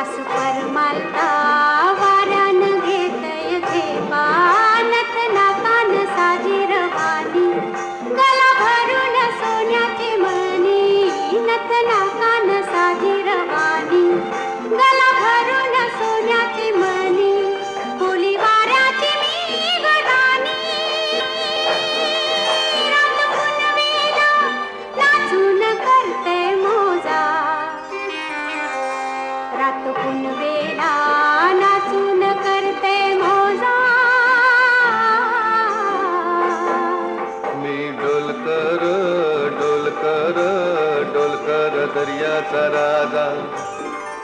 वास परमालता वाऱ्यान घेतय झेपा नतनाकान साजी रवानी गला भरून सोन्याची मणी नतनाकान साजी रवानी गला भरून सोन्याची मणी कोली वाऱ्याची मी गदानी रात पुनवेला नाचून करते मोजा रात पुनवेला नाचून करते मोजा मी डोलकर डोलकर डोलकर दर्याचा राजा